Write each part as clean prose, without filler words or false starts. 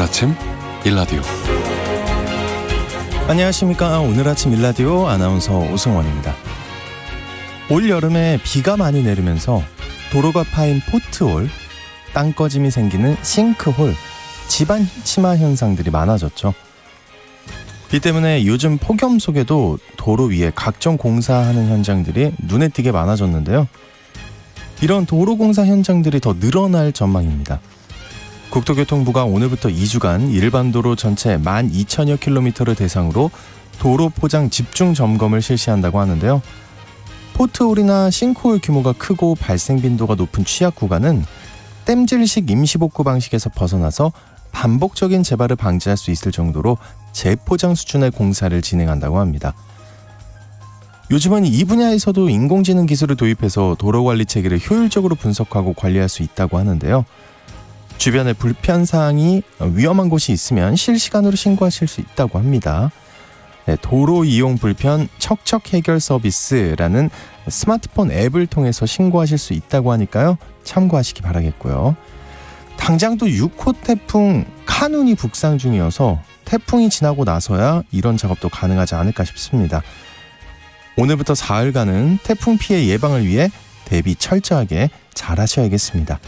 아침 일라디오. 안녕하십니까. 오늘 아침 일라디오 아나운서 오승원입니다. 올 여름에 비가 많이 내리면서 도로가 파인 포트홀, 땅꺼짐이 생기는 싱크홀, 집안 침하 현상들이 많아졌죠. 비 때문에 요즘 폭염 속에도 도로 위에 각종 공사하는 현장들이 눈에 띄게 많아졌는데요. 이런 도로 공사 현장들이 더 늘어날 전망입니다. 국토교통부가 오늘부터 2주간 일반 도로 전체 12,000여 킬로미터를 대상으로 도로 포장 집중 점검을 실시한다고 하는데요. 포트홀이나 싱크홀 규모가 크고 발생 빈도가 높은 취약 구간은 땜질식 임시복구 방식에서 벗어나서 반복적인 재발을 방지할 수 있을 정도로 재포장 수준의 공사를 진행한다고 합니다. 요즘은 이 분야에서도 인공지능 기술을 도입해서 도로관리 체계를 효율적으로 분석하고 관리할 수 있다고 하는데요. 주변에 불편사항이 위험한 곳이 있으면 실시간으로 신고하실 수 있다고 합니다. 도로 이용 불편 척척 해결 서비스라는 스마트폰 앱을 통해서 신고하실 수 있다고 하니까요. 참고하시기 바라겠고요. 당장 또 6호 태풍 카눈이 북상 중이어서 태풍이 지나고 나서야 이런 작업도 가능하지 않을까 싶습니다. 오늘부터 사흘간은 태풍 피해 예방을 위해 대비 철저하게 잘 하셔야겠습니다.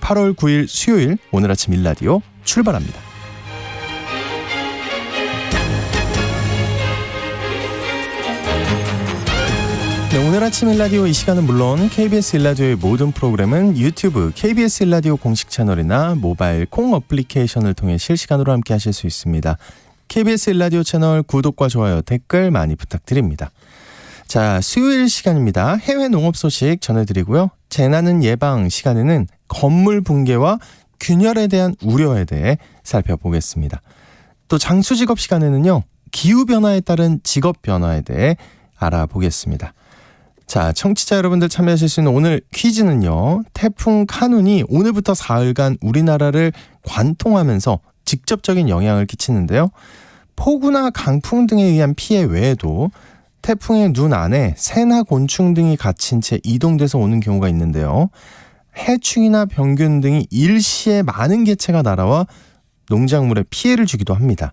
8월 9일 수요일 오늘 아침 일라디오 출발합니다. 네, 오늘 아침 일라디오 이 시간은 물론 KBS 일라디오의 모든 프로그램은 유튜브 KBS 일라디오 공식 채널이나 모바일 콩 어플리케이션을 통해 실시간으로 함께 하실 수 있습니다. KBS 일라디오 채널 구독과 좋아요, 댓글 많이 부탁드립니다. 자, 수요일 시간입니다. 해외 농업 소식 전해드리고요. 재난은 예방 시간에는 건물 붕괴와 균열에 대한 우려에 대해 살펴보겠습니다. 또 장수직업 시간에는요. 기후변화에 따른 직업 변화에 대해 알아보겠습니다. 자, 청취자 여러분들 참여하실 수 있는 오늘 퀴즈는요. 태풍 카눈이 오늘부터 사흘간 우리나라를 관통하면서 직접적인 영향을 끼치는데요. 폭우나 강풍 등에 의한 피해 외에도 태풍의 눈 안에 새나 곤충 등이 갇힌 채 이동돼서 오는 경우가 있는데요. 해충이나 병균 등이 일시에 많은 개체가 날아와 농작물에 피해를 주기도 합니다.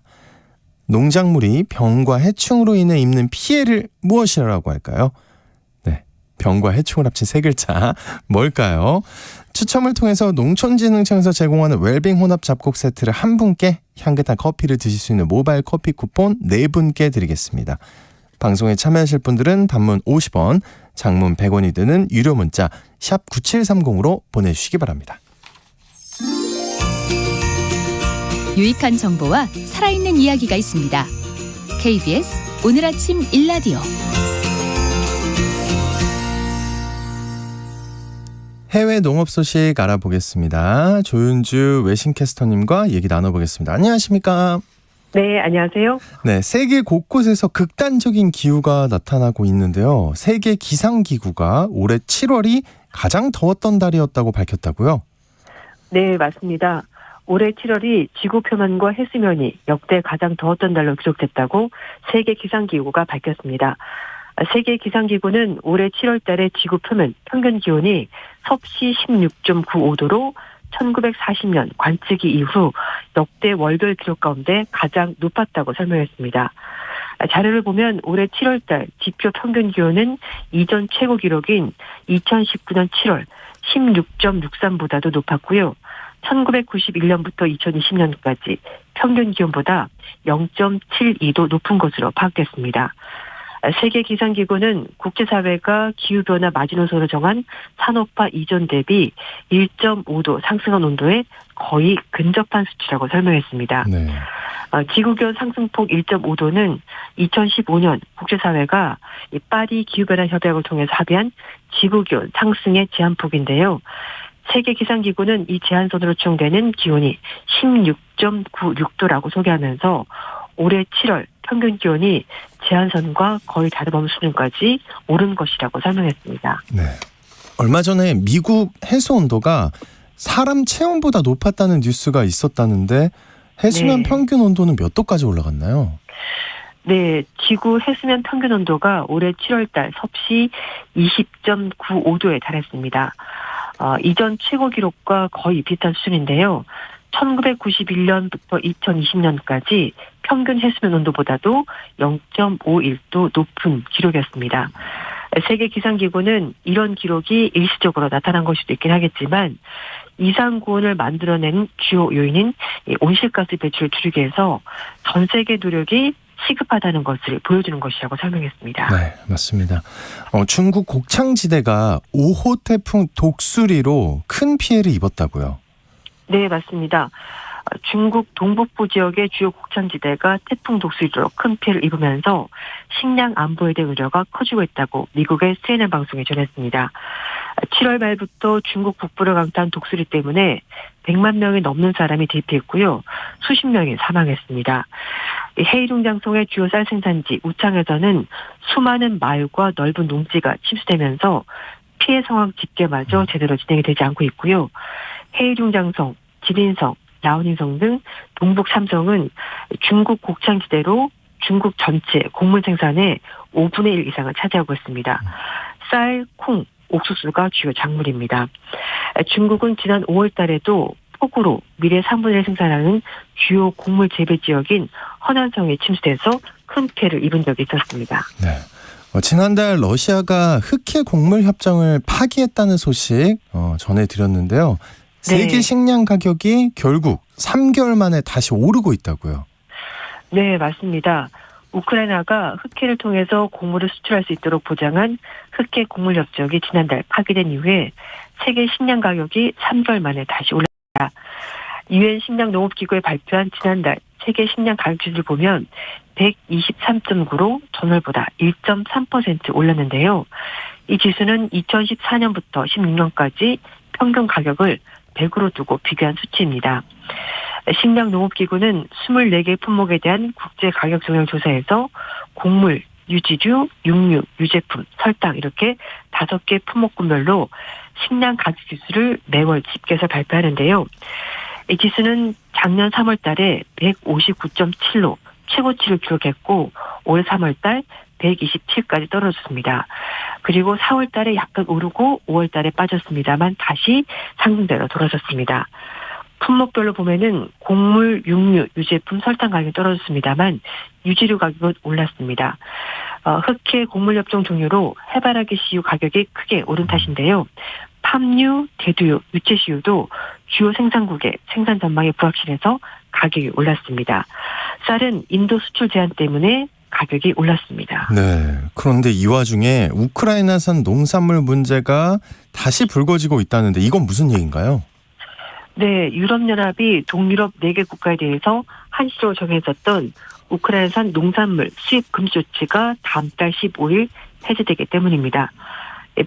농작물이 병과 해충으로 인해 입는 피해를 무엇이라고 할까요? 네, 병과 해충을 합친 세 글자 뭘까요? 추첨을 통해서 농촌진흥청에서 제공하는 웰빙 혼합 잡곡 세트를 한 분께 향긋한 커피를 드실 수 있는 모바일 커피 쿠폰 4분께 드리겠습니다. 방송에 참여하실 분들은 단문 50원, 장문 100원이 드는 유료 문자 샵 9730으로 보내주시기 바랍니다. 유익한 정보와 살아있는 이야기가 있습니다. KBS 오늘 아침 일라디오. 해외 농업 소식 알아보겠습니다. 조윤주 외신캐스터님과 얘기 나눠보겠습니다. 안녕하십니까? 네, 안녕하세요. 네, 세계 곳곳에서 극단적인 기후가 나타나고 있는데요. 세계 기상기구가 올해 7월이 가장 더웠던 달이었다고 밝혔다고요? 네, 맞습니다. 올해 7월이 지구 표면과 해수면이 역대 가장 더웠던 달로 기록됐다고 세계 기상기구가 밝혔습니다. 세계 기상기구는 올해 7월 달에 지구 표면 평균 기온이 섭씨 16.95도로 1940년 관측이 이후 역대 월별 기록 가운데 가장 높았다고 설명했습니다. 자료를 보면 올해 7월달 지표 평균 기온은 이전 최고 기록인 2019년 7월 16.63보다도 높았고요. 1991년부터 2020년까지 평균 기온보다 0.72도 높은 것으로 파악됐습니다. 세계기상기구는 국제사회가 기후변화 마지노선을 정한 산업화 이전 대비 1.5도 상승한 온도에 거의 근접한 수치라고 설명했습니다. 네. 지구기온 상승폭 1.5도는 2015년 국제사회가 파리 기후변화 협약을 통해서 합의한 지구기온 상승의 제한폭인데요. 세계기상기구는 이 제한선으로 추정되는 기온이 16.96도라고 소개하면서 올해 7월 평균 기온이 제한선과 거의 다름없는 수준까지 오른 것이라고 설명했습니다. 네. 얼마 전에 미국 해수 온도가 사람 체온보다 높았다는 뉴스가 있었다는데 해수면 네. 평균 온도는 몇 도까지 올라갔나요? 네, 지구 해수면 평균 온도가 올해 7월 달 섭씨 20.95도에 달했습니다. 이전 최고 기록과 거의 비슷한 수준인데요. 1991년부터 2020년까지 평균 해수면 온도보다도 0.51도 높은 기록이었습니다. 세계 기상기구는 이런 기록이 일시적으로 나타난 것일 수도 있긴 하겠지만 이상고온을 만들어내는 주요 요인인 온실가스 배출을 줄이기 위해서 전 세계 노력이 시급하다는 것을 보여주는 것이라고 설명했습니다. 네, 맞습니다. 중국 곡창지대가 5호 태풍 독수리로 큰 피해를 입었다고요? 네, 맞습니다. 중국 동북부 지역의 주요 곡창지대가 태풍 독수리로 큰 피해를 입으면서 식량 안보에 대한 우려가 커지고 있다고 미국의 CNN 방송에 전했습니다. 7월 말부터 중국 북부를 강타한 독수리 때문에 100만 명이 넘는 사람이 대피했고요. 수십 명이 사망했습니다. 헤이룽 장성의 주요 쌀 생산지 우창에서는 수많은 마을과 넓은 농지가 침수되면서 피해 상황 집계마저 제대로 진행이 되지 않고 있고요. 헤이룽 장성, 지린성, 라오닝성 등 동북 3성은 중국 곡창지대로 중국 전체 곡물 생산의 5분의 1 이상을 차지하고 있습니다. 쌀, 콩, 옥수수가 주요 작물입니다. 중국은 지난 5월 달에도 폭우로 미래 3분의 1 생산하는 주요 곡물 재배 지역인 허난성에 침수돼서 큰 피해를 입은 적이 있었습니다. 네. 지난달 러시아가 흑해 곡물 협정을 파기했다는 소식 전해드렸는데요. 세계 네. 식량 가격이 결국 3개월 만에 다시 오르고 있다고요. 네, 맞습니다. 우크라이나가 흑해를 통해서 곡물을 수출할 수 있도록 보장한 흑해 곡물 협정이 지난달 파기된 이후에 세계 식량 가격이 3개월 만에 다시 올랐습니다. 유엔 식량농업기구에 발표한 지난달 세계 식량 가격 지수를 보면 123.9로 전월보다 1.3% 올랐는데요. 이 지수는 2014년부터 16년까지 평균 가격을 100으로 두고 비교한 수치입니다. 식량농업기구는 24개 품목에 대한 국제 가격 동향 조사에서 곡물, 유지류, 육류, 유제품, 설탕 이렇게 5개 품목군별로 식량 가격 지수를 매월 집계해서 발표하는데요. 이 지수는 작년 3월 달에 159.7로 최고치를 기록했고 올 3월 달 127까지 떨어졌습니다. 그리고 4월 달에 약간 오르고 5월 달에 빠졌습니다만 다시 상승대로 돌아섰습니다. 품목별로 보면은 곡물, 육류, 유제품, 설탕 가격이 떨어졌습니다만 유지류 가격은 올랐습니다. 흑해 곡물협정 종료로 해바라기 씨유 가격이 크게 오른 탓인데요. 팜유, 대두유, 유채씨유도 주요 생산국의 생산 전망이 불확실해서 가격이 올랐습니다. 쌀은 인도 수출 제한 때문에 가격이 올랐습니다. 네. 그런데 이 와중에 우크라이나산 농산물 문제가 다시 불거지고 있다는데 이건 무슨 얘기인가요? 네, 유럽연합이 동유럽 4개 국가에 대해서 한시로 정해졌던 우크라이나산 농산물 수입 금지 조치가 다음 달 15일 해제되기 때문입니다.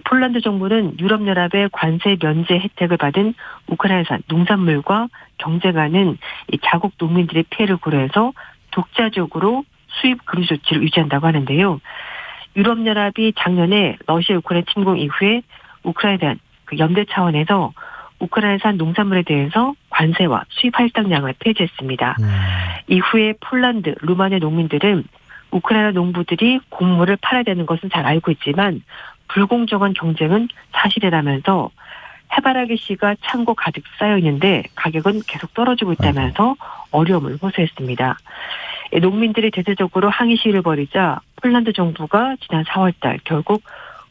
폴란드 정부는 유럽연합의 관세 면제 혜택을 받은 우크라이나산 농산물과 경쟁하는 자국 농민들의 피해를 고려해서 독자적으로 수입 금지 조치를 유지한다고 하는데요. 유럽연합이 작년에 러시아 우크라이나 침공 이후에 우크라이나에 대한 연대 차원에서 우크라이나산 농산물에 대해서 관세와 수입 할당량을 폐지했습니다. 이후에 폴란드, 루마니아 농민들은 우크라이나 농부들이 곡물을 팔아야 되는 것은 잘 알고 있지만 불공정한 경쟁은 사실이라면서 해바라기 씨가 창고 가득 쌓여 있는데 가격은 계속 떨어지고 있다면서 어려움을 호소했습니다. 농민들이 대대적으로 항의 시위를 벌이자 폴란드 정부가 지난 4월달 결국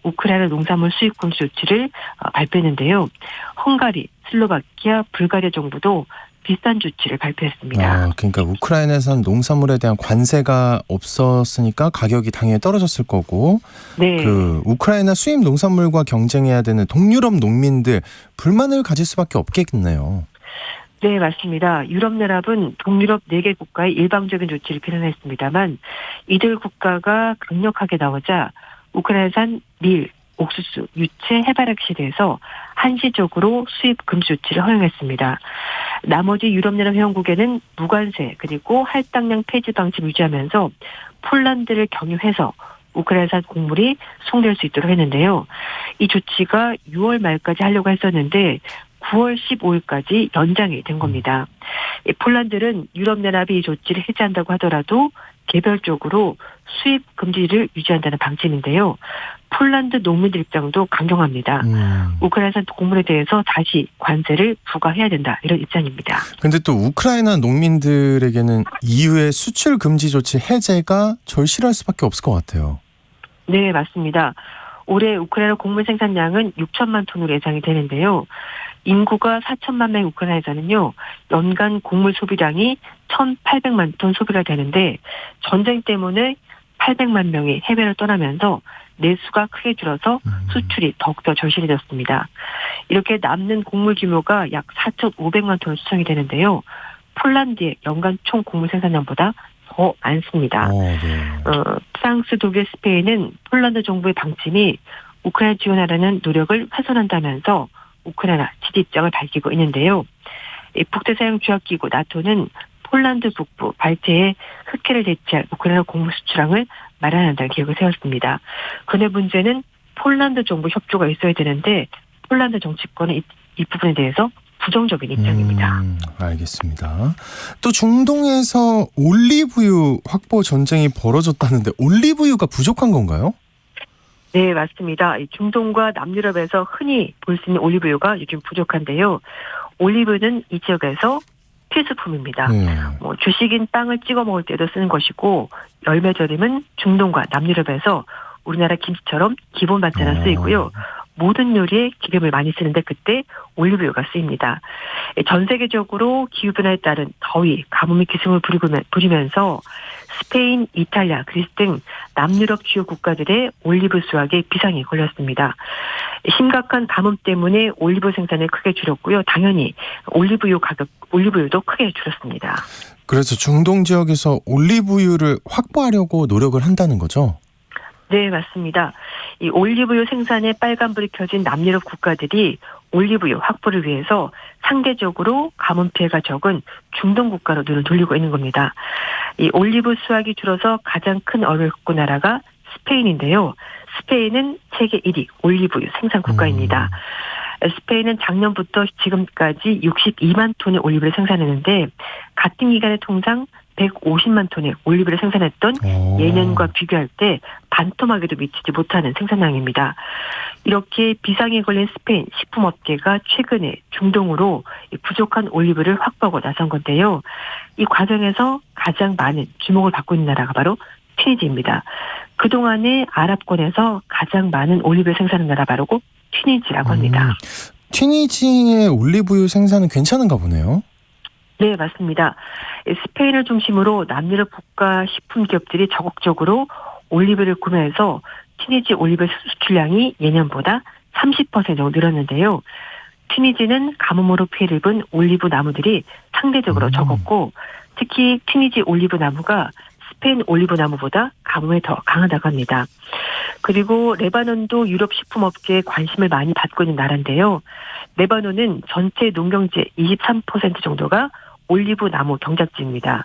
우크라이나 농산물 수입 금지 조치를 발표했는데요. 헝가리, 슬로바키아, 불가리아 정부도 비슷한 조치를 발표했습니다. 그러니까 우크라이나산 농산물에 대한 관세가 없었으니까 가격이 당연히 떨어졌을 거고, 네. 그 우크라이나 수입 농산물과 경쟁해야 되는 동유럽 농민들 불만을 가질 수밖에 없겠네요. 네, 맞습니다. 유럽연합은 동유럽 4개 국가의 일방적인 조치를 비난했습니다만 이들 국가가 강력하게 나오자 우크라이나산 밀, 옥수수, 유채, 해바라기에 대해서 한시적으로 수입 금지 조치를 허용했습니다. 나머지 유럽연합 회원국에는 무관세 그리고 할당량 폐지 방침을 유지하면서 폴란드를 경유해서 우크라이나산 곡물이 송될 수 있도록 했는데요. 이 조치가 6월 말까지 하려고 했었는데 9월 15일까지 연장이 된 겁니다. 폴란드는 유럽연합이 이 조치를 해제한다고 하더라도 개별적으로 수입 금지를 유지한다는 방침인데요. 폴란드 농민들 입장도 강경합니다. 우크라이나산 곡물에 대해서 다시 관세를 부과해야 된다 이런 입장입니다. 근데 또 우크라이나 농민들에게는 EU의 수출 금지 조치 해제가 절실할 수밖에 없을 것 같아요. 네, 맞습니다. 올해 우크라이나 곡물 생산량은 6천만 톤으로 예상이 되는데요. 인구가 4천만 명 우크라이나에서는요. 연간 곡물 소비량이 1,800만 톤 소비가 되는데 전쟁 때문에 800만 명이 해외를 떠나면서 내수가 크게 줄어서 수출이 더욱더 절실해졌습니다. 이렇게 남는 곡물 규모가 약 4,500만 톤 수송이 되는데요. 폴란드의 연간 총 곡물 생산량보다 더 많습니다. 네. 프랑스, 독일, 스페인은 폴란드 정부의 방침이 우크라이나 지원하려는 노력을 훼손한다면서 우크라이나 지지 입장을 밝히고 있는데요. 북대서양조약기구 나토는 폴란드 북부 발트에 흑해를 대체할 우크라이나 곡물 수출항을 마련한다는 계획을 세웠습니다. 근데 문제는 폴란드 정부 협조가 있어야 되는데 폴란드 정치권은 이 부분에 대해서 부정적인 입장입니다. 알겠습니다. 또 중동에서 올리브유 확보 전쟁이 벌어졌다는데 올리브유가 부족한 건가요? 네, 맞습니다. 중동과 남유럽에서 흔히 볼 수 있는 올리브유가 요즘 부족한데요. 올리브는 이 지역에서 필수품입니다. 주식인 빵을 찍어 먹을 때도 쓰는 것이고 열매절임은 중동과 남유럽에서 우리나라 김치처럼 기본 반찬에 쓰이고요. 모든 요리에 기름을 많이 쓰는데 그때 올리브유가 쓰입니다. 전 세계적으로 기후변화에 따른 더위, 가뭄이 기승을 부리면서 스페인, 이탈리아, 그리스 등 남유럽 주요 국가들의 올리브 수확에 비상이 걸렸습니다. 심각한 가뭄 때문에 올리브 생산이 크게 줄었고요. 당연히 올리브유도 크게 줄었습니다. 그래서 중동 지역에서 올리브유를 확보하려고 노력을 한다는 거죠? 네, 맞습니다. 이 올리브유 생산에 빨간불이 켜진 남유럽 국가들이 올리브유 확보를 위해서 상대적으로 가뭄 피해가 적은 중동 국가로 눈을 돌리고 있는 겁니다. 이 올리브 수확이 줄어서 가장 큰 어려움을 겪은 나라가 스페인인데요. 스페인은 세계 1위 올리브유 생산 국가입니다. 스페인은 작년부터 지금까지 62만 톤의 올리브를 생산했는데 같은 기간에 통상 150만 톤의 올리브를 생산했던 예년과 비교할 때 반토막에도 미치지 못하는 생산량입니다. 이렇게 비상에 걸린 스페인 식품업계가 최근에 중동으로 부족한 올리브를 확보하고 나선 건데요. 이 과정에서 가장 많은 주목을 받고 있는 나라가 바로 튀니지입니다. 그동안에 아랍권에서 가장 많은 올리브를 생산하는 나라 바로 튀니지라고 합니다. 튀니지의 올리브유 생산은 괜찮은가 보네요. 네, 맞습니다. 스페인을 중심으로 남유럽 국가 식품 기업들이 적극적으로 올리브를 구매해서 튀니지 올리브 수출량이 예년보다 30% 정도 늘었는데요. 튀니지는 가뭄으로 피해를 입은 올리브 나무들이 상대적으로 적었고 특히 튀니지 올리브 나무가 스페인 올리브 나무보다 가뭄에 더 강하다고 합니다. 그리고 레바논도 유럽 식품업계에 관심을 많이 받고 있는 나라인데요. 레바논은 전체 농경지의 23% 정도가 올리브 나무 경작지입니다.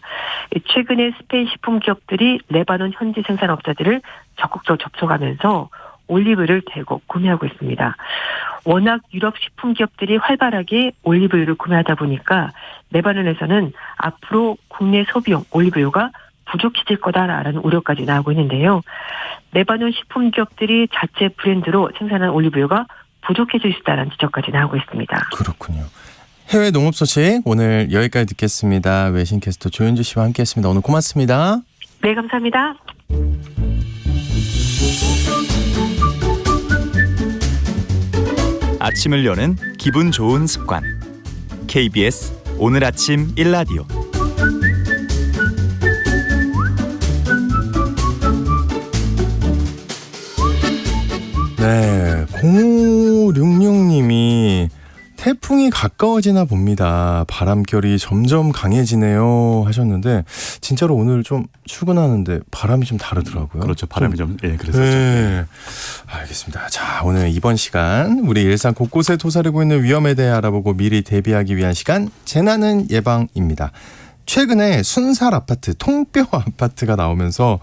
최근에 스페인 식품 기업들이 레바논 현지 생산업자들을 적극적으로 접촉하면서 올리브를 대거 구매하고 있습니다. 워낙 유럽 식품 기업들이 활발하게 올리브유를 구매하다 보니까 레바논에서는 앞으로 국내 소비용 올리브유가 부족해질 거다라는 우려까지 나오고 있는데요. 레바논 식품 기업들이 자체 브랜드로 생산한 올리브유가 부족해질 수 있다는 지적까지 나오고 있습니다. 그렇군요. 해외 농업 소식 오늘 여기까지 듣겠습니다. 외신캐스터 조현주 씨와 함께했습니다. 오늘 고맙습니다. 네, 감사합니다. 아침을 여는 기분 좋은 습관. KBS 오늘 아침 1라디오. 네, 0566님이 태풍이 가까워지나 봅니다. 바람결이 점점 강해지네요 하셨는데 진짜로 오늘 좀 출근하는데 바람이 좀 다르더라고요. 그렇죠. 바람이 그래서. 네. 알겠습니다. 자, 오늘 이번 시간 우리 일상 곳곳에 도사리고 있는 위험에 대해 알아보고 미리 대비하기 위한 시간 재난은 예방입니다. 최근에 순살 아파트, 통뼈 아파트가 나오면서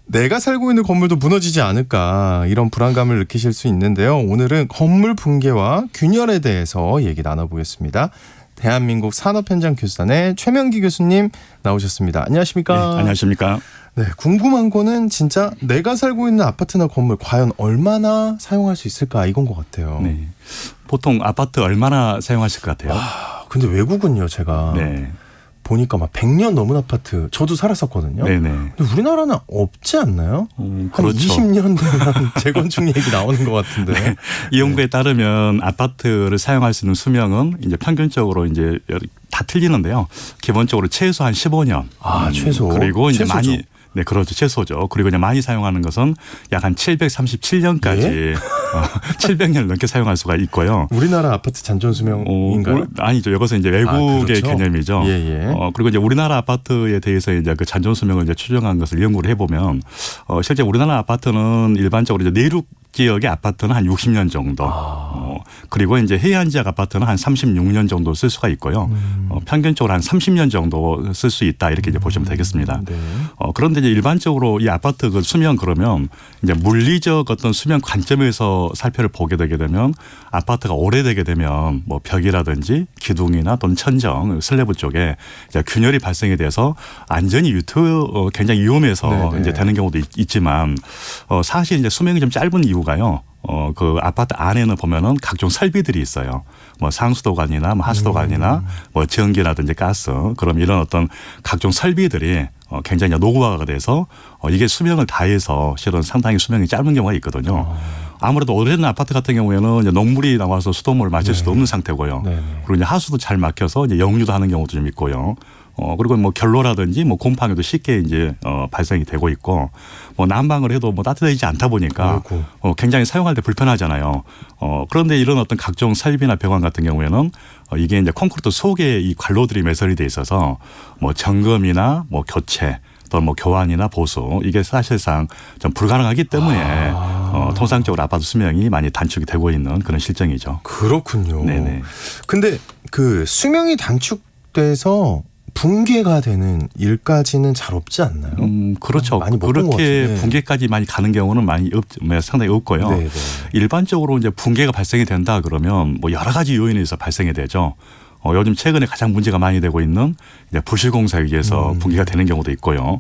내가 살고 있는 건물도 무너지지 않을까 이런 불안감을 느끼실 수 있는데요. 오늘은 건물 붕괴와 균열에 대해서 얘기 나눠보겠습니다. 대한민국 산업현장교수단의 최명기 교수님 나오셨습니다. 안녕하십니까? 네, 안녕하십니까? 네, 궁금한 거는 진짜 내가 살고 있는 아파트나 건물 과연 얼마나 사용할 수 있을까 이건 것 같아요. 네. 보통 아파트 얼마나 사용하실 것 같아요? 근데 외국은요, 제가 네. 보니까 막 100년 넘은 아파트 저도 살았었거든요. 네네. 근데 우리나라는 없지 않나요? 한 그렇죠. 20년 되면 재건축 얘기 나오는 것 같은데. 네. 이 연구에 따르면 아파트를 사용할 수 있는 수명은 이제 평균적으로 이제 다 틀리는데요. 기본적으로 최소 한 15년. 최소. 그리고 이제 최소죠. 많이 네, 그렇죠. 최소죠. 그리고 이제 많이 사용하는 것은 약 한 737년까지 700년을 넘게 사용할 수가 있고요. 우리나라 아파트 잔존 수명인가요? 아니죠. 이것은 이제 외국의 그렇죠? 개념이죠. 예. 그리고 이제 우리나라 아파트에 대해서 이제 그 잔존 수명을 이제 추정한 것을 연구를 해보면 실제 우리나라 아파트는 일반적으로 이제 내륙 지역의 아파트는 한 60년 정도. 그리고 이제 해안 지역 아파트는 한 36년 정도 쓸 수가 있고요. 평균적으로 한 30년 정도 쓸 수 있다 이렇게 이제 보시면 되겠습니다. 네. 그런데 이제 일반적으로 이 아파트 그 수명 그러면 이제 물리적 어떤 수명 관점에서 살펴를 보게 되게 되면 아파트가 오래되게 되면 뭐 벽이라든지 기둥이나 또는 천정, 슬래브 쪽에 이제 균열이 발생이 돼서 안전이 굉장히 위험해서 네네. 이제 되는 경우도 있지만 사실 이제 수명이 좀 짧은 이유가요. 그 아파트 안에는 보면은 각종 설비들이 있어요. 뭐 상수도관이나 뭐 하수도관이나 뭐 전기라든지 가스 그럼 이런 어떤 각종 설비들이 굉장히 노후화가 돼서 이게 수명을 다해서 실은 상당히 수명이 짧은 경우가 있거든요. 아무래도 오래된 아파트 같은 경우에는 이제 녹물이 나와서 수돗물을 마실 수도 없는 상태고요. 네네. 그리고 이제 하수도 잘 막혀서 이제 역류도 하는 경우도 좀 있고요. 그리고 뭐 결로라든지 뭐 곰팡이도 쉽게 이제 발생이 되고 있고 뭐 난방을 해도 뭐 따뜻해지지 않다 보니까 굉장히 사용할 때 불편하잖아요. 그런데 이런 어떤 각종 설비나 배관 같은 경우에는 이게 이제 콘크리트 속에 이 관로들이 매설이 돼 있어서 뭐 점검이나 뭐 교체 또 뭐 교환이나 보수 이게 사실상 좀 불가능하기 때문에 통상적으로 아파트 수명이 많이 단축이 되고 있는 그런 실정이죠. 그렇군요. 네네. 근데 그 수명이 단축돼서 붕괴가 되는 일까지는 잘 없지 않나요? 그렇죠. 많이 못 본 것 그렇게 같은데. 붕괴까지 많이 가는 경우는 상당히 없고요. 네네. 일반적으로 이제 붕괴가 발생이 된다 그러면 뭐 여러 가지 요인에 의해서 발생이 되죠. 요즘 최근에 가장 문제가 많이 되고 있는 이제 부실공사에 의해서 붕괴가 되는 경우도 있고요.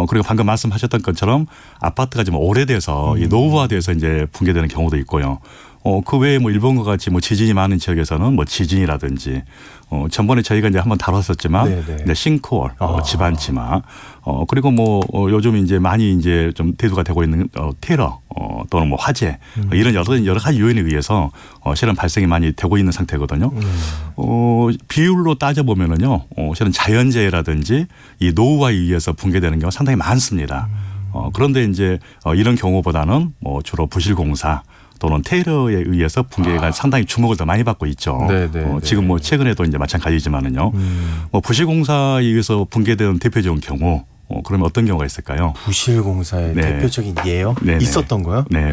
그리고 방금 말씀하셨던 것처럼 아파트가 좀 오래돼서 이 노후화돼서 이제 붕괴되는 경우도 있고요. 그 외에 뭐 일본과 같이 뭐 지진이 많은 지역에서는 뭐 지진이라든지 전번에 저희가 이제 한번 다뤘었지만 이제 싱크홀, 집안 침하, 그리고 뭐 요즘 이제 많이 이제 좀 대두가 되고 있는 테러 또는 뭐 화재 이런 여러 가지 요인에 의해서 실은 발생이 많이 되고 있는 상태거든요. 비율로 따져 보면은요, 실은 자연재해라든지 이 노후화에 의해서 붕괴되는 경우가 상당히 많습니다. 그런데 이제 이런 경우보다는 뭐 주로 부실공사 또는 테러에 의해서 붕괴가 상당히 주목을 더 많이 받고 있죠. 지금 뭐 최근에도 이제 마찬가지지만은요. 뭐 부실공사에 의해서 붕괴되는 대표적인 경우 그러면 어떤 경우가 있을까요? 부실공사의 네. 대표적인 예요? 네네. 있었던 거요? 네.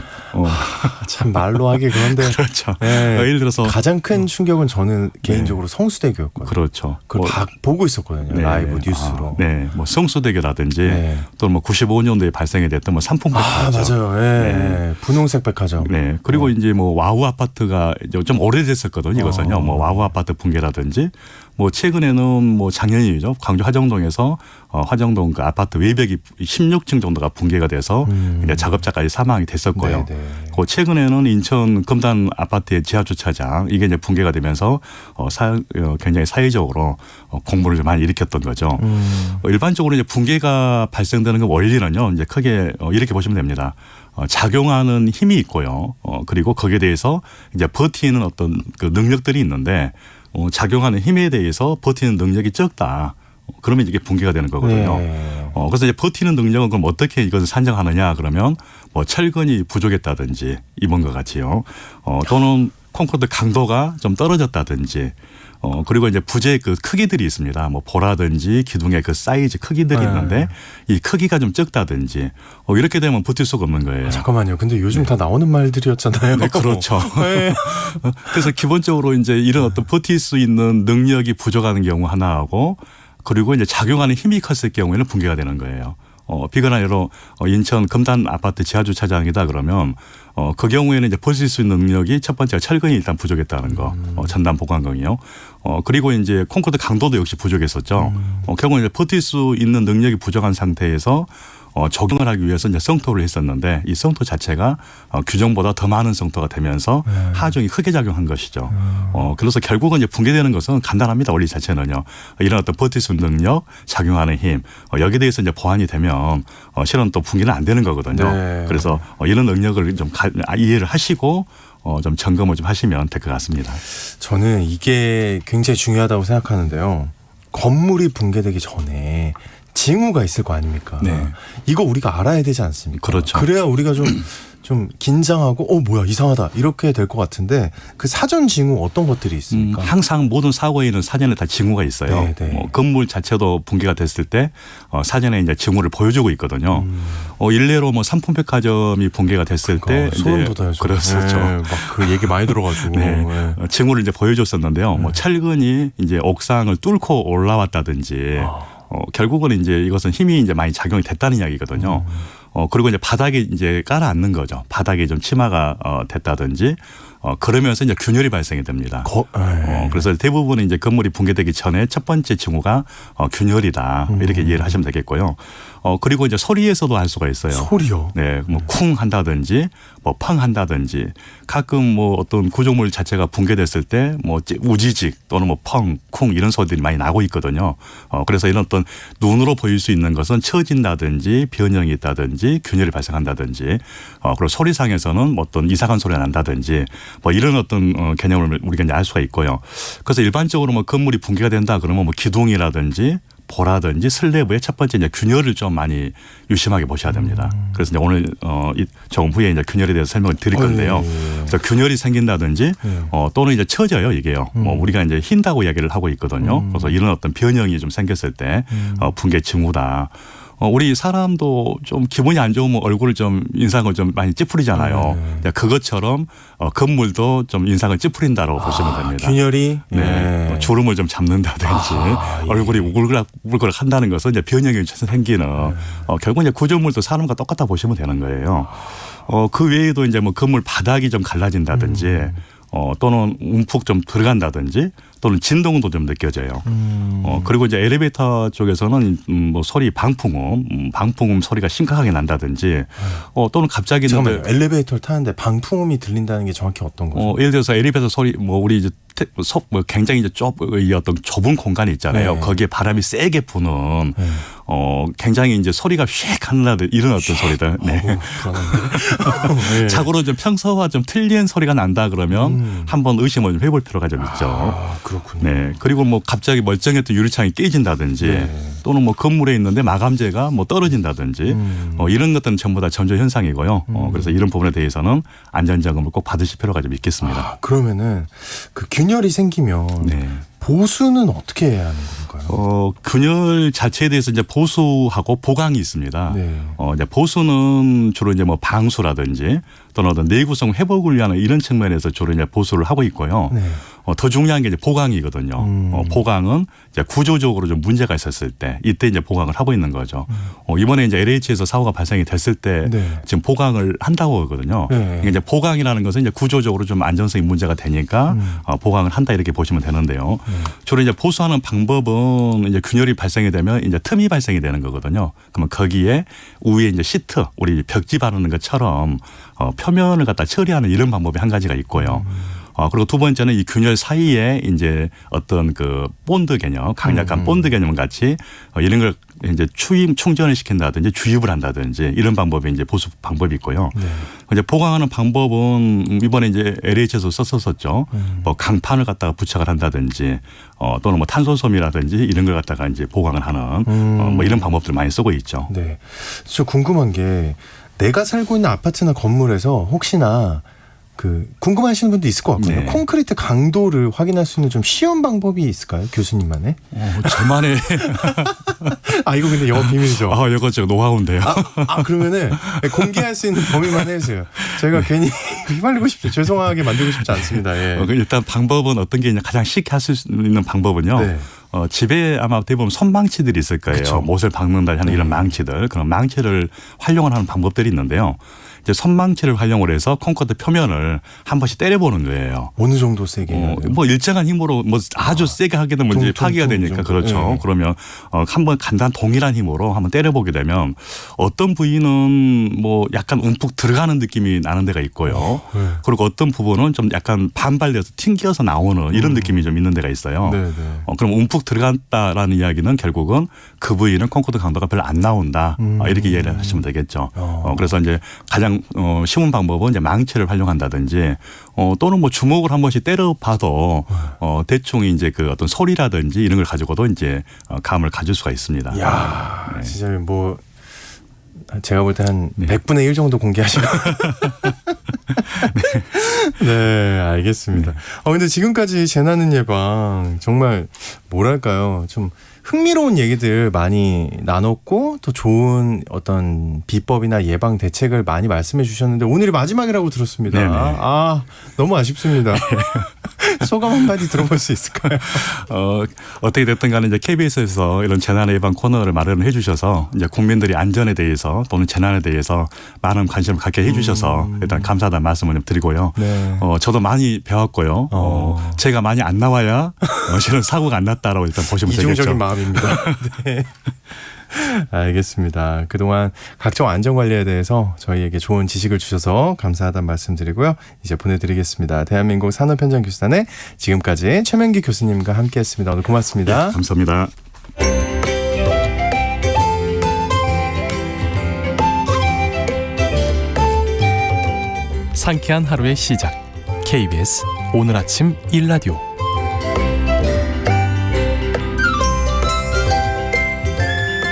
참 말로 하기 그런데 그렇죠. 네. 예를 들어서 가장 큰 충격은 저는 개인적으로 성수대교였거든요. 그렇죠. 그걸 보고 있었거든요. 네. 라이브 뉴스로. 네. 뭐 성수대교라든지 네. 또는 뭐 95년도에 발생이 됐던 뭐 삼풍백화점. 맞아요. 네. 분홍색 백화점. 네. 그리고 이제 뭐 와우 아파트가 이제 좀 오래됐었거든요. 이것은요. 뭐 와우 아파트 붕괴라든지 뭐 최근에는 뭐 작년이죠. 광주 화정동에서 화정동 그 아파트 외벽이 16층 정도가 붕괴가 돼서 이제 작업자까지 사망이 됐었고요. 그 최근에는 인천 금단 아파트의 지하 주차장 이게 이제 붕괴가 되면서 굉장히 사회적으로 공분을 좀 많이 일으켰던 거죠. 일반적으로 이제 붕괴가 발생되는 그 원리는요. 이제 크게 이렇게 보시면 됩니다. 작용하는 힘이 있고요. 그리고 거기에 대해서 이제 버티는 어떤 그 능력들이 있는데 작용하는 힘에 대해서 버티는 능력이 적다. 그러면 이게 붕괴가 되는 거거든요. 그래서 이제 버티는 능력은 그럼 어떻게 이것을 산정하느냐 그러면 뭐 철근이 부족했다든지 이번과 같이요. 또는 콘크리트 강도가 좀 떨어졌다든지 그리고 이제 부재 그 크기들이 있습니다. 뭐 보라든지 기둥의 그 사이즈 크기들이 있는데 이 크기가 좀 적다든지 이렇게 되면 버틸 수가 없는 거예요. 잠깐만요. 근데 요즘 다 나오는 말들이었잖아요. 네, 그렇죠. 그래서 기본적으로 이제 이런 어떤 버틸 수 있는 능력이 부족한 경우 하나하고 그리고 이제 작용하는 힘이 컸을 경우에는 붕괴가 되는 거예요. 비근한 예로 인천 금단 아파트 지하 주차장이다 그러면 그 경우에는 이제 버틸 수 있는 능력이 첫 번째가 철근이 일단 부족했다는 거, 전단 보강경이요. 그리고 이제 콘크리트 강도도 역시 부족했었죠. 결국은 이제 버틸 수 있는 능력이 부족한 상태에서 적용을 하기 위해서 이제 성토를 했었는데 이 성토 자체가 규정보다 더 많은 성토가 되면서 하중이 크게 작용한 것이죠. 그래서 결국은 이제 붕괴되는 것은 간단합니다. 원리 자체는요. 이런 어떤 버티수 능력, 작용하는 힘 여기에 대해서 이제 보완이 되면 실은 또 붕괴는 안 되는 거거든요. 네. 그래서 이런 능력을 좀 이해를 하시고 좀 점검을 좀 하시면 될 것 같습니다. 저는 이게 굉장히 중요하다고 생각하는데요. 건물이 붕괴되기 전에 징후가 있을 거 아닙니까? 네. 이거 우리가 알아야 되지 않습니까? 그렇죠. 그래야 우리가 좀 긴장하고 뭐야 이상하다 이렇게 될 것 같은데 그 사전 징후 어떤 것들이 있습니까? 항상 모든 사고에는 사전에 다 징후가 있어요. 네, 네. 건물 자체도 붕괴가 됐을 때 사전에 이제 징후를 보여주고 있거든요. 일례로 뭐 삼풍백화점이 붕괴가 됐을 때 소름 돋아야죠. 그렇죠. 네, 막 그 얘기 많이 들어가지고 네. 네. 징후를 이제 보여줬었는데요. 뭐 철근이 이제 옥상을 뚫고 올라왔다든지 결국은 이제 이것은 힘이 이제 많이 작용이 됐다는 이야기거든요. 그리고 이제 바닥에 이제 깔아앉는 거죠. 바닥에 좀 치마가 됐다든지 그러면서 이제 균열이 발생이 됩니다. 그래서 대부분은 이제 건물이 붕괴되기 전에 첫 번째 징후가 균열이다 이렇게 이해를 하시면 되겠고요. 그리고 이제 소리에서도 알 수가 있어요. 소리요? 네, 뭐 쿵 한다든지 뭐 팡 한다든지 가끔 뭐 어떤 구조물 자체가 붕괴됐을 때 뭐 우지직 또는 뭐 펑, 쿵 이런 소리들이 많이 나고 있거든요. 그래서 이런 어떤 눈으로 보일 수 있는 것은 처진다든지 변형이 있다든지 균열이 발생한다든지 그리고 소리상에서는 뭐 어떤 이상한 소리가 난다든지 뭐 이런 어떤 개념을 우리가 이제 알 수가 있고요. 그래서 일반적으로 뭐 건물이 붕괴가 된다 그러면 뭐 기둥이라든지 보라든지 슬래브의 첫 번째 이제 균열을 좀 많이 유심하게 보셔야 됩니다. 그래서 이제 오늘 조금 후에 이제 균열에 대해서 설명을 드릴 건데요. 그래서 균열이 생긴다든지 또는 이제 처져요 이게요. 뭐 우리가 이제 흰다고 이야기를 하고 있거든요. 그래서 이런 어떤 변형이 좀 생겼을 때 붕괴 징후다. 우리 사람도 좀 기분이 안 좋으면 얼굴을 좀 인상을 좀 많이 찌푸리잖아요. 그것처럼 건물도 좀 인상을 찌푸린다라고 보시면 됩니다. 균열이 네. 주름을 좀 잡는다든지 얼굴이 우글우글하게 한다는 것은 이제 변형이 생기는 결국 이제 구조물도 사람과 똑같다 보시면 되는 거예요. 그 외에도 이제 뭐 건물 바닥이 좀 갈라진다든지 또는 움푹 좀 들어간다든지 또는 진동도 좀 느껴져요. 그리고 이제 엘리베이터 쪽에서는 뭐 소리 방풍음 소리가 심각하게 난다든지 또는 갑자기 잠깐만요. 엘리베이터를 타는데 방풍음이 들린다는 게 정확히 어떤 거죠? 예를 들어서 엘리베이터 소리 뭐 우리 이제 뭐 굉장히 이제 어떤 좁은 공간이 있잖아요. 네. 거기에 바람이 세게 부는 굉장히 이제 소리가 휙 하는 이런 어떤 소리들. 네. 불안한데. 자고로 좀 평소와 좀 틀린 소리가 난다 그러면 한번 의심을 좀 해볼 필요가 좀 있죠. 그렇군요. 네. 그리고 뭐 갑자기 멀쩡했던 유리창이 깨진다든지 또는 뭐 건물에 있는데 마감재가 뭐 떨어진다든지 이런 것들은 전부 다 전조 현상이고요. 그래서 이런 부분에 대해서는 안전점검을 꼭 받으실 필요가 좀 있겠습니다. 그러면은 그 균열이 생기면 네. 보수는 어떻게 해야 하는 건가요? 균열 자체에 대해서 이제 보수하고 보강이 있습니다. 네. 이제 보수는 주로 이제 뭐 방수라든지 또는 어떤 내구성 회복을 위한 이런 측면에서 주로 이제 보수를 하고 있고요. 네. 더 중요한 게 이제 보강이거든요. 보강은 이제 구조적으로 좀 문제가 있었을 때 이때 이제 보강을 하고 있는 거죠. 이번에 이제 LH에서 사고가 발생이 됐을 때 네. 지금 보강을 한다고 하거든요. 네. 그러니까 이제 보강이라는 것은 이제 구조적으로 좀 안전성이 문제가 되니까 보강을 한다 이렇게 보시면 되는데요. 주로 이제 보수하는 방법은 이제 균열이 발생이 되면 이제 틈이 발생이 되는 거거든요. 그러면 거기에 위에 이제 시트 우리 벽지 바르는 것처럼 표면을 갖다 처리하는 이런 방법이 한 가지가 있고요. 그리고 두 번째는 이 균열 사이에 이제 어떤 그 본드 개념, 강력한 본드 개념 같이 이런 걸 이제 충전을 시킨다든지 주입을 한다든지 이런 방법이 이제 보수 방법이 있고요. 네. 이제 보강하는 방법은 이번에 이제 LH에서 썼었죠. 뭐 강판을 갖다가 부착을 한다든지 또는 뭐 탄소섬이라든지 이런 걸 갖다가 이제 보강을 하는 뭐 이런 방법들 많이 쓰고 있죠. 네. 저 궁금한 게 내가 살고 있는 아파트나 건물에서 혹시나 그 궁금하시는 분도 있을 것 같거든요. 네. 콘크리트 강도를 확인할 수 있는 좀 쉬운 방법이 있을까요? 교수님만의? 저만의 이거 근데 영업 비밀이죠. 이거 저 노하우인데요. 그러면은 공개할 수 있는 범위만 해주세요. 제가 괜히 휘말리고 싶죠. 죄송하게 만들고 싶지 않습니다. 예. 일단 방법은 어떤 게 가장 쉽게 할 수 있는 방법은요. 네. 집에 아마 대부분 손망치들이 있을 거예요. 그쵸. 못을 박는다 하는 이런 망치들. 그런 망치를 활용을 하는 방법들이 있는데요. 이제 손망치를 활용을 해서 콘크리트 표면을 한 번씩 때려보는 거예요. 어느 정도 세게 해야 돼요? 뭐 일정한 힘으로 뭐 아주 세게 하게 되면 이제 파기가 되니까 그렇죠. 네. 그러면 한번 간단 동일한 힘으로 한번 때려보게 되면 어떤 부위는 뭐 약간 움푹 들어가는 느낌이 나는 데가 있고요. 네. 그리고 어떤 부분은 좀 약간 반발돼서 튕겨서 나오는 이런 느낌이 좀 있는 데가 있어요. 네, 네. 그럼 움푹 들어갔다라는 이야기는 결국은 그 부위는 콘크리트 강도가 별로 안 나온다. 이렇게 이해를 하시면 되겠죠. 그래서 이제 가장 쉬운 방법은 이제 망치를 활용한다든지 또는 뭐 주먹을 한 번씩 때려봐도 대충 이제 그 어떤 소리라든지 이런 걸 가지고도 이제 감을 가질 수가 있습니다. 야, 네. 진짜 뭐 제가 볼 때 한 네. 100분의 1 정도 공개하시고. 네, 알겠습니다. 근데 지금까지 재난은 예방 정말 뭐랄까요? 좀 흥미로운 얘기들 많이 나눴고 또 좋은 어떤 비법이나 예방 대책을 많이 말씀해 주셨는데 오늘이 마지막이라고 들었습니다. 네네. 아, 너무 아쉽습니다. 소감 한마디 들어볼 수 있을까요? 어떻게 됐든 간에 이제 KBS에서 이런 재난 예방 코너를 마련을 해 주셔서 이제 국민들이 안전에 대해서 또는 재난에 대해서 많은 관심을 갖게 해 주셔서 일단 감사하다는 말씀을 좀 드리고요. 네. 저도 많이 배웠고요. 제가 많이 안 나와야 실은 사고가 안 났다라고 일단 보시면 되겠죠. 이중적인 마음입니다. 네. 알겠습니다. 그동안 각종 안전관리에 대해서 저희에게 좋은 지식을 주셔서 감사하다는 말씀드리고요. 이제 보내드리겠습니다. 대한민국 산업현장교수단의 지금까지 최명기 교수님과 함께했습니다. 오늘 고맙습니다. 네, 감사합니다. 상쾌한 하루의 시작. KBS 오늘 아침 1라디오.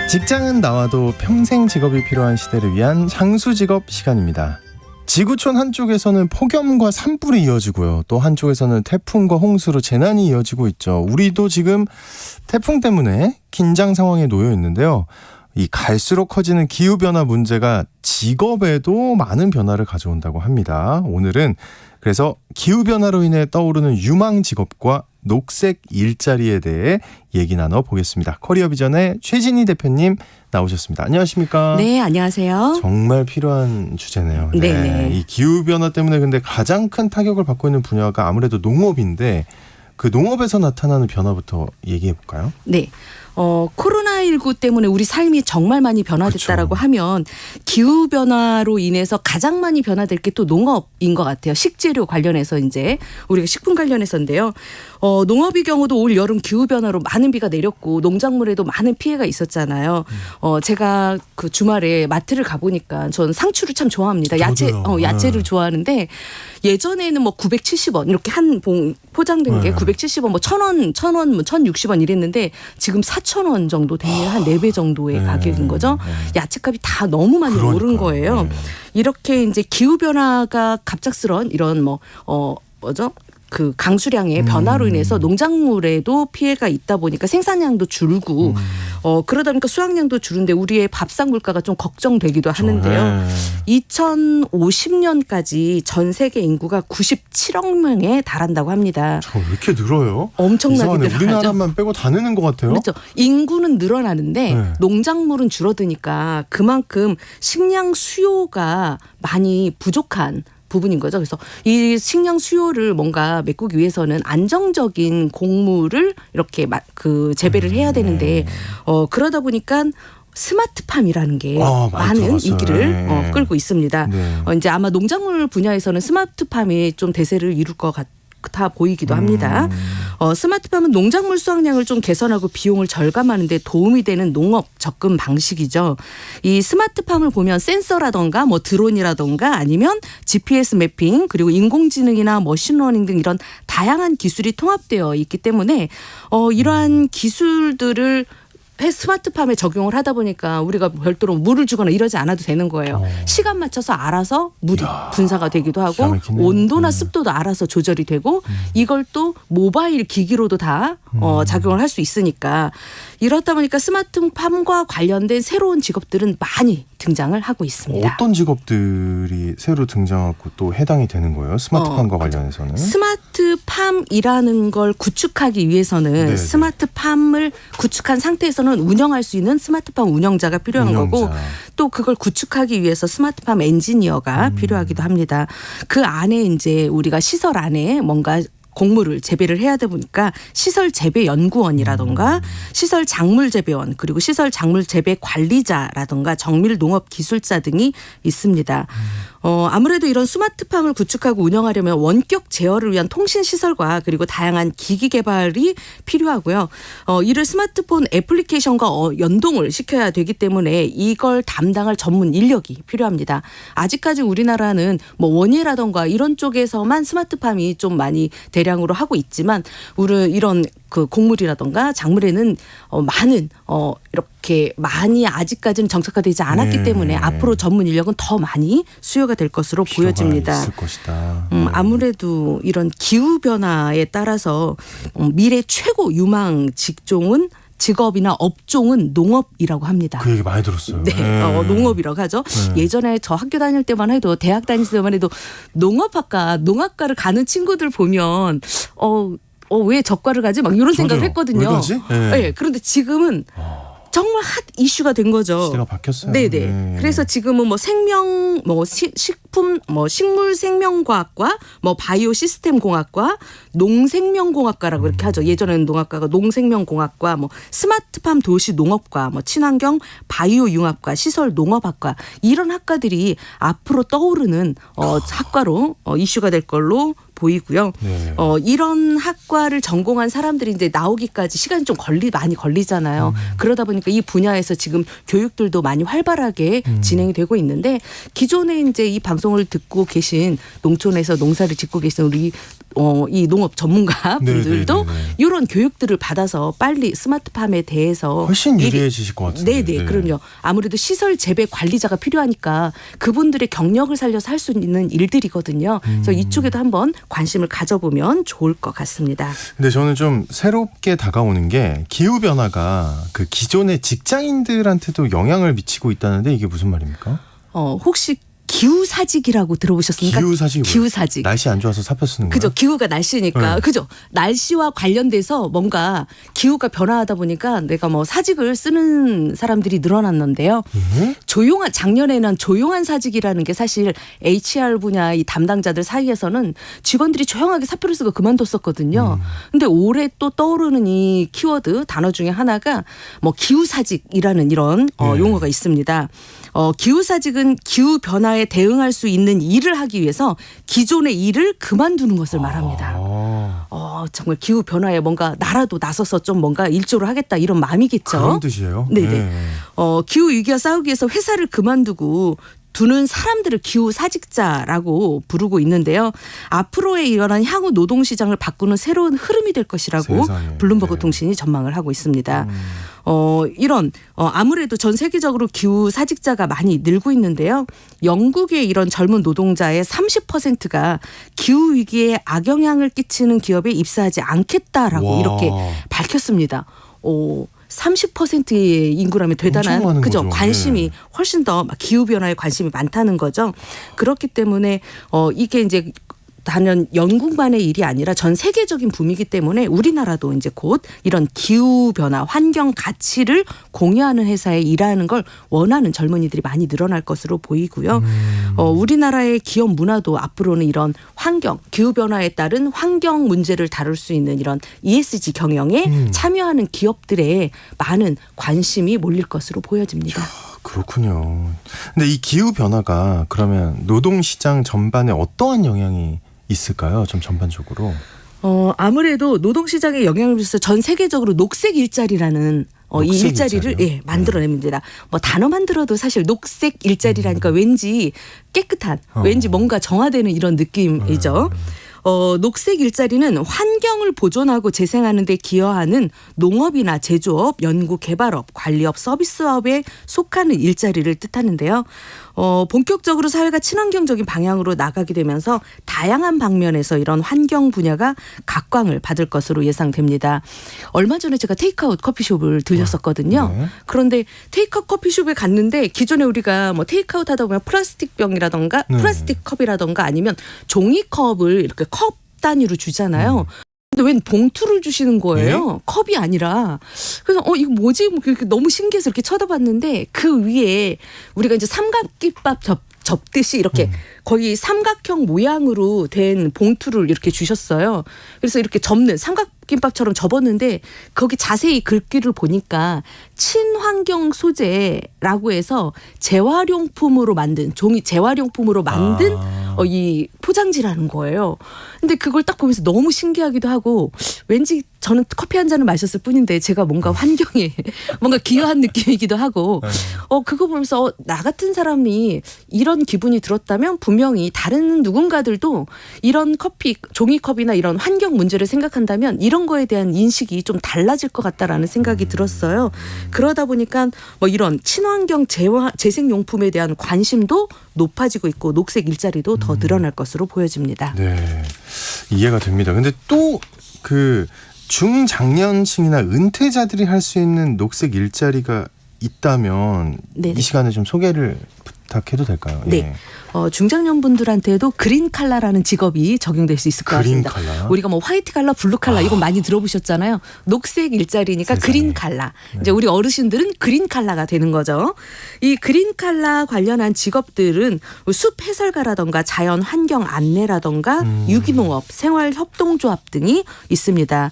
직장은 나와도 평생 직업이 필요한 시대를 위한 향수 직업 시간입니다. 지구촌 한쪽에서는 폭염과 산불이 이어지고요. 또 한쪽에서는 태풍과 홍수로 재난이 이어지고 있죠. 우리도 지금 태풍 때문에 긴장 상황에 놓여 있는데요. 이 갈수록 커지는 기후변화 문제가 직업에도 많은 변화를 가져온다고 합니다. 오늘은 그래서 기후변화로 인해 떠오르는 유망 직업과 녹색 일자리에 대해 얘기 나눠보겠습니다. 커리어비전의 최진희 대표님 나오셨습니다. 안녕하십니까? 네, 안녕하세요. 정말 필요한 주제네요. 네네. 이 기후변화 때문에 근데 가장 큰 타격을 받고 있는 분야가 아무래도 농업인데 그 농업에서 나타나는 변화부터 얘기해 볼까요? 네. 코로나19 때문에 우리 삶이 정말 많이 변화됐다라고 그쵸. 하면 기후변화로 인해서 가장 많이 변화될 게 또 농업인 것 같아요. 식재료 관련해서 이제 우리가 식품 관련해서인데요. 농업의 경우도 올 여름 기후변화로 많은 비가 내렸고 농작물에도 많은 피해가 있었잖아요. 제가 그 주말에 마트를 가보니까 전 상추를 참 좋아합니다. 야채를 좋아하는데 예전에는 뭐 970원 이렇게 한 봉 포장된 게 970원 뭐 1,000원 뭐 1,060원 이랬는데 지금 4,000원 정도 되는 한 4배 정도의 가격인 거죠. 야채값이 다 너무 많이 오른 거예요. 이렇게 이제 기후변화가 갑작스런 이런 그 강수량의 변화로 인해서 농작물에도 피해가 있다 보니까 생산량도 줄고 그러다 보니까 수확량도 줄은데 우리의 밥상 물가가 좀 걱정되기도 하는데요. 2050년까지 전 세계 인구가 97억 명에 달한다고 합니다. 왜 이렇게 늘어요? 엄청나게 늘어나죠. 우리나라만 빼고 다 느는 것 같아요. 그렇죠. 인구는 늘어나는데 농작물은 줄어드니까 그만큼 식량 수요가 많이 부족한 부분인 거죠. 그래서 이 식량 수요를 뭔가 메꾸기 위해서는 안정적인 곡물을 이렇게 재배를 해야 되는데 그러다 보니까 스마트팜이라는 게 많은 들어봤어요. 인기를 끌고 있습니다. 네. 이제 아마 농작물 분야에서는 스마트팜이 좀 대세를 이룰 것 같다 보이기도 합니다. 스마트팜은 농작물 수확량을 좀 개선하고 비용을 절감하는 데 도움이 되는 농업 접근 방식이죠. 이 스마트팜을 보면 센서라던가 뭐 드론이라던가 아니면 GPS 매핑 그리고 인공지능이나 머신러닝 등 이런 다양한 기술이 통합되어 있기 때문에 이러한 기술들을 스마트팜에 적용을 하다 보니까 우리가 별도로 물을 주거나 이러지 않아도 되는 거예요. 시간 맞춰서 알아서 물이 분사가 되기도 하고 기가 막히네. 온도나 습도도 알아서 조절이 되고 이걸 또 모바일 기기로도 다 작용을 할 수 있으니까 이렇다 보니까 스마트팜과 관련된 새로운 직업들은 많이 등장을 하고 있습니다. 어떤 직업들이 새로 등장하고 또 해당이 되는 거예요? 스마트팜과 관련해서는? 스마트팜이라는 걸 구축하기 위해서는 네네. 스마트팜을 구축한 상태에서는 운영할 수 있는 스마트팜 운영자가 필요한 거고 또 그걸 구축하기 위해서 스마트팜 엔지니어가 필요하기도 합니다. 그 안에 이제 우리가 시설 안에 뭔가 곡물을 재배를 해야 되다 보니까 시설 재배 연구원이라던가 시설 작물 재배원 그리고 시설 작물 재배 관리자라던가 정밀 농업 기술자 등이 있습니다. 아무래도 이런 스마트팜을 구축하고 운영하려면 원격 제어를 위한 통신 시설과 그리고 다양한 기기 개발이 필요하고요. 이를 스마트폰 애플리케이션과 연동을 시켜야 되기 때문에 이걸 담당할 전문 인력이 필요합니다. 아직까지 우리나라는 뭐 원예라던가 이런 쪽에서만 스마트팜이 좀 많이 대량으로 하고 있지만 우리 이런 그 곡물이라던가 작물에는 많은 이렇게 많이 아직까지는 정착화되지 않았기 때문에 앞으로 전문 인력은 더 많이 수요가 될 것으로 보여집니다. 있을 것이다. 아무래도 이런 기후 변화에 따라서 미래 최고 유망 직업이나 업종은 농업이라고 합니다. 그 얘기 많이 들었어요. 네, 농업이라고 하죠. 예전에 저 학교 다닐 때만 해도 대학 다닐 때만 해도 농학과를 가는 친구들 보면 왜 저과를 가지? 막 이런 생각을 했거든요. 왜 그러지? 네, 그런데 지금은 정말 핫 이슈가 된 거죠. 시대가 바뀌었어요. 네네. 네. 그래서 지금은 뭐 생명, 식품, 식물 생명과학과, 바이오 시스템 공학과, 농생명공학과라고 이렇게 하죠. 예전에는 농학과가 농생명공학과, 스마트팜 도시 농업과, 친환경 바이오 융합과, 시설 농업학과 이런 학과들이 앞으로 떠오르는 학과로 이슈가 될 걸로 보이고요. 네. 이런 학과를 전공한 사람들이 이제 나오기까지 시간이 좀 많이 걸리잖아요. 그러다 보니까 이 분야에서 지금 교육들도 많이 활발하게 진행이 되고 있는데 기존에 이제 이 방송을 듣고 계신 농촌에서 농사를 짓고 계신 우리 이 농업 전문가 분들도 이런 교육들을 받아서 빨리 스마트팜에 대해서 훨씬 유리해지실 것 같은데. 네네. 그럼요. 아무래도 시설 재배 관리자가 필요하니까 그분들의 경력을 살려서 할 수 있는 일들이거든요. 그래서 이쪽에도 한번 관심을 가져보면 좋을 것 같습니다. 근데 저는 좀 새롭게 다가오는 게 기후변화가 그 기존의 직장인들한테도 영향을 미치고 있다는데 이게 무슨 말입니까? 혹시 기후사직이라고 들어보셨습니까? 기후사직이 뭐예요? 기후사직. 날씨 안 좋아서 사표 쓰는 거예요? 그죠. 기후가 날씨니까. 네. 그죠. 날씨와 관련돼서 뭔가 기후가 변화하다 보니까 내가 사직을 쓰는 사람들이 늘어났는데요. 작년에는 조용한 사직이라는 게 사실 HR 분야 이 담당자들 사이에서는 직원들이 조용하게 사표를 쓰고 그만뒀었거든요. 근데 올해 또 떠오르는 이 키워드 단어 중에 하나가 기후사직이라는 이런 용어가 있습니다. 기후사직은 기후변화에 대응할 수 있는 일을 하기 위해서 기존의 일을 그만두는 것을 말합니다. 정말 기후변화에 뭔가 나라도 나서서 좀 뭔가 일조를 하겠다 이런 마음이겠죠. 그런 뜻이에요? 네네. 네. 기후위기와 싸우기 위해서 회사를 그만두고 두는 사람들을 기후사직자라고 부르고 있는데요. 앞으로의 이런 향후 노동시장을 바꾸는 새로운 흐름이 될 것이라고 세상에. 블룸버그 네. 통신이 전망을 하고 있습니다. 아무래도 전 세계적으로 기후사직자가 많이 늘고 있는데요. 영국의 이런 젊은 노동자의 30%가 기후위기에 악영향을 끼치는 기업에 입사하지 않겠다라고 와. 이렇게 밝혔습니다. 30%의 인구라면 엄청 대단한 많은 그죠 거죠. 관심이 네. 훨씬 더 기후 변화에 관심이 많다는 거죠. 그렇기 때문에 이게 이제 단연 영국만의 일이 아니라 전 세계적인 붐이기 때문에 우리나라도 이제 곧 이런 기후 변화, 환경 가치를 공유하는 회사에 일하는 걸 원하는 젊은이들이 많이 늘어날 것으로 보이고요. 우리나라의 기업 문화도 앞으로는 이런 기후 변화에 따른 환경 문제를 다룰 수 있는 이런 ESG 경영에 참여하는 기업들에 많은 관심이 몰릴 것으로 보여집니다. 그렇군요. 근데 이 기후 변화가 그러면 노동시장 전반에 어떠한 영향이 있을까요? 좀 전반적으로. 아무래도 노동시장에 영향을 미쳐서 전 세계적으로 녹색 일자리라는 이 녹색 일자리를 일자리요? 만들어냅니다. 단어만 들어도 사실 녹색 일자리라니까 왠지 깨끗한, 왠지 뭔가 정화되는 이런 느낌이죠. 녹색 일자리는 환경을 보존하고 재생하는 데 기여하는 농업이나 제조업, 연구 개발업, 관리업, 서비스업에 속하는 일자리를 뜻하는데요. 본격적으로 사회가 친환경적인 방향으로 나가게 되면서 다양한 방면에서 이런 환경 분야가 각광을 받을 것으로 예상됩니다. 얼마 전에 제가 테이크아웃 커피숍을 들렸었거든요. 네. 그런데 테이크아웃 커피숍에 갔는데 기존에 우리가 뭐 테이크아웃 하다 보면 플라스틱 병이라던가 네. 플라스틱 컵이라던가 아니면 종이컵을 이렇게 컵 단위로 주잖아요. 근데 웬 봉투를 주시는 거예요. 컵이 아니라. 그래서 이거 뭐지? 뭐 이렇게 너무 신기해서 이렇게 쳐다봤는데 그 위에 우리가 이제 삼각김밥 접듯이 이렇게 거의 삼각형 모양으로 된 봉투를 이렇게 주셨어요. 그래서 이렇게 접는 삼각김밥처럼 접었는데 거기 자세히 글귀를 보니까 친환경 소재라고 해서 재활용품으로 만든 종이 재활용품으로 만든 이 포장지라는 거예요. 근데 그걸 딱 보면서 너무 신기하기도 하고 왠지 저는 커피 한 잔을 마셨을 뿐인데 제가 뭔가 환경에 뭔가 기여한 느낌이기도 하고 그거 보면서 나 같은 사람이 이런 기분이 들었다면 분명히 다른 누군가들도 이런 커피 종이컵이나 이런 환경 문제를 생각한다면 이런 거에 대한 인식이 좀 달라질 것 같다라는 생각이 들었어요. 그러다 보니까 뭐 이런 친환경 재생용품에 대한 관심도 높아지고 있고 녹색 일자리도 더 늘어날 것으로 보여집니다. 네, 이해가 됩니다. 근데 또 그 중장년층이나 은퇴자들이 할 수 있는 녹색 일자리가 있다면 네네. 이 시간에 좀 소개를 부탁해도 될까요? 네. 예. 중장년분들한테도 그린 칼라라는 직업이 적용될 수 있을 것 그린 같습니다. 칼라? 우리가 뭐 화이트 칼라, 블루 칼라 이건 많이 들어보셨잖아요. 녹색 일자리니까 세상에. 그린 칼라. 이제 우리 어르신들은 그린 칼라가 되는 거죠. 이 그린 칼라 관련한 직업들은 숲 해설가라던가 자연 환경 안내라던가 유기농업, 생활협동조합 등이 있습니다.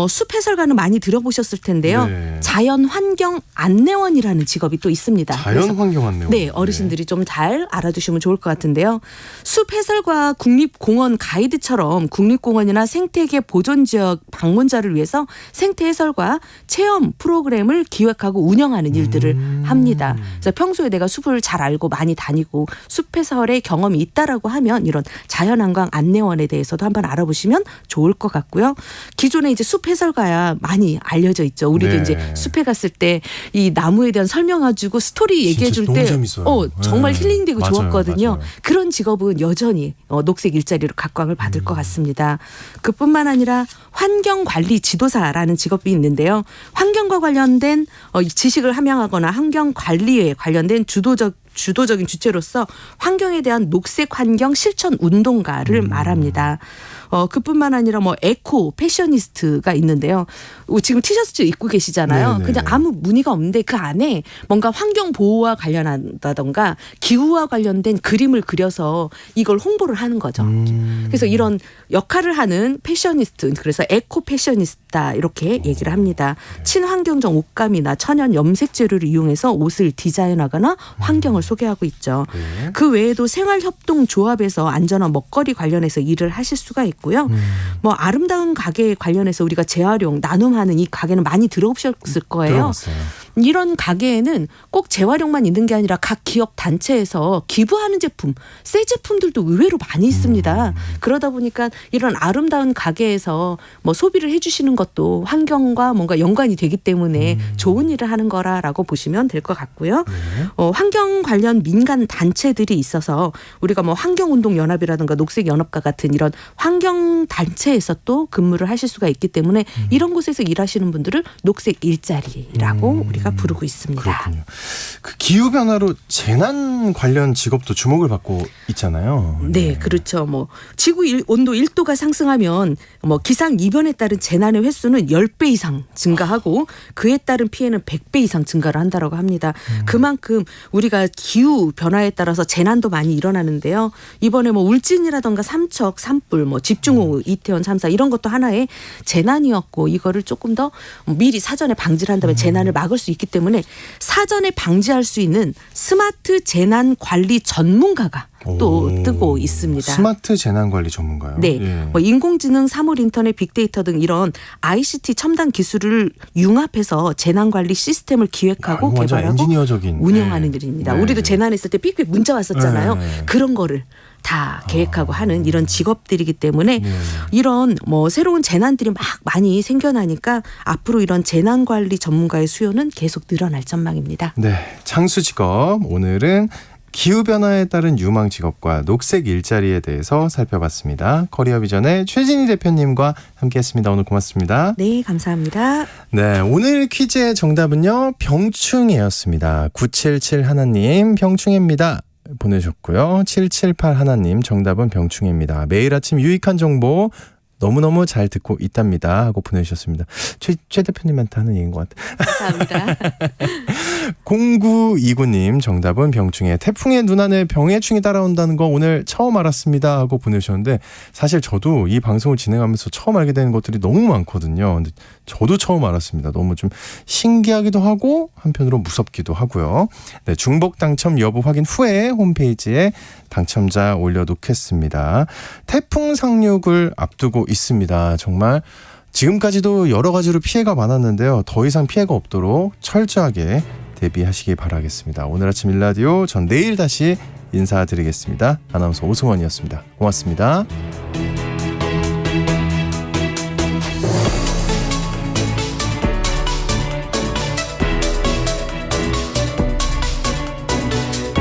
숲 해설가는 많이 들어보셨을 텐데요. 네. 자연 환경 안내원이라는 직업이 또 있습니다. 자연 환경 안내원. 네, 어르신들이 좀 잘 알아두시면 좋을 것 같은데요. 숲 해설과 국립공원 가이드처럼 국립공원이나 생태계 보존지역 방문자를 위해서 생태 해설과 체험 프로그램을 기획하고 운영하는 일들을 합니다. 그래서 평소에 내가 숲을 잘 알고 많이 다니고 숲 해설의 경험이 있다라고 하면 이런 자연환경 안내원에 대해서도 한번 알아보시면 좋을 것 같고요. 기존에 이제 숲 해설가야 많이 알려져 있죠. 우리도 네. 이제 숲에 갔을 때 이 나무에 대한 설명해주고 스토리 얘기해 줄 너무 때 재밌어요. 정말 네. 힐링되고 맞아요, 좋았거든요. 맞아요. 그런 직업은 여전히 녹색 일자리로 각광을 받을 것 같습니다. 그뿐만 아니라 환경관리 지도사라는 직업이 있는데요. 환경과 관련된 지식을 함양하거나 환경관리에 관련된 주도적인 주체로서 환경에 대한 녹색 환경 실천 운동가를 말합니다. 그뿐만 아니라 뭐 에코 패셔니스트가 있는데요. 지금 티셔츠 입고 계시잖아요. 네네. 그냥 아무 무늬가 없는데 그 안에 뭔가 환경 보호와 관련한다던가 기후와 관련된 그림을 그려서 이걸 홍보를 하는 거죠. 그래서 이런 역할을 하는 패셔니스트, 그래서 에코 패셔니스타 이렇게 얘기를 합니다. 친환경적 옷감이나 천연 염색 재료를 이용해서 옷을 디자인하거나 환경을 소개하고 있죠. 네. 그 외에도 생활협동조합에서 안전한 먹거리 관련해서 일을 하실 수가 있고요. 뭐 아름다운 가게 관련해서 우리가 재활용, 나눔하는 이 가게는 많이 들어보셨을 거예요. 들어봤어요. 이런 가게에는 꼭 재활용만 있는 게 아니라 각 기업 단체에서 기부하는 제품, 새 제품들도 의외로 많이 있습니다. 그러다 보니까 이런 아름다운 가게에서 뭐 소비를 해주시는 것도 환경과 뭔가 연관이 되기 때문에 좋은 일을 하는 거라고 보시면 될 것 같고요. 환경 관련 민간 단체들이 있어서 우리가 뭐 환경운동연합이라든가 녹색연합과 같은 이런 환경 단체에서 또 근무를 하실 수가 있기 때문에 이런 곳에서 일하시는 분들을 녹색 일자리라고 우리가 부르고 있습니다. 그렇군요. 그 기후 변화로 재난 관련 직업도 주목을 받고 있잖아요. 네, 그렇죠. 뭐 지구 온도 1도가 상승하면 뭐 기상 이변에 따른 재난의 횟수는 10배 이상 증가하고 그에 따른 피해는 100배 이상 증가를 한다라고 합니다. 그만큼 우리가 기후 변화에 따라서 재난도 많이 일어나는데요. 이번에 뭐 울진이라던가 삼척, 산불, 뭐 집중호우, 이태원 참사 이런 것도 하나의 재난이었고 이거를 조금 더 미리 사전에 방지를 한다면 재난을 막을 수 있기 때문에 사전에 방지할 수 있는 스마트 재난 관리 전문가가 또 뜨고 있습니다. 스마트 재난관리 전문가요? 네, 예. 뭐 인공지능, 사물 인터넷, 빅데이터 등 이런 ICT 첨단 기술을 융합해서 재난관리 시스템을 기획하고 완전 개발하고 엔지니어적인 운영하는 네. 일입니다. 네. 우리도 재난했을 때 삑삑 문자 왔었잖아요. 네. 그런 거를 다 계획하고 하는 이런 직업들이기 때문에 네. 이런 뭐 새로운 재난들이 막 많이 생겨나니까 앞으로 이런 재난관리 전문가의 수요는 계속 늘어날 전망입니다. 네, 창수 직업 오늘은 기후변화에 따른 유망 직업과 녹색 일자리에 대해서 살펴봤습니다. 커리어 비전의 최진희 대표님과 함께했습니다. 오늘 고맙습니다. 네, 감사합니다. 네, 오늘 퀴즈의 정답은요. 병충해였습니다. 977 하나님 병충해입니다. 보내주셨고요. 778 하나님 정답은 병충해입니다. 매일 아침 유익한 정보 너무너무 잘 듣고 있답니다 하고 보내주셨습니다. 최 대표님한테 하는 얘기인 것 같아요. 감사합니다. 0929님 정답은 병충해. 태풍의 눈 안에 병해충이 따라온다는 거 오늘 처음 알았습니다 하고 보내주셨는데 사실 저도 이 방송을 진행하면서 처음 알게 되는 것들이 너무 많거든요. 근데 저도 처음 알았습니다. 너무 좀 신기하기도 하고 한편으로 무섭기도 하고요. 네, 중복 당첨 여부 확인 후에 홈페이지에 당첨자 올려놓겠습니다. 태풍 상륙을 앞두고 있습니다. 정말 지금까지도 여러 가지로 피해가 많았는데요. 더 이상 피해가 없도록 철저하게 대비하시기 바라겠습니다. 오늘 아침 일라디오 전 내일 다시 인사드리겠습니다. 아나운서 오승원이었습니다. 고맙습니다.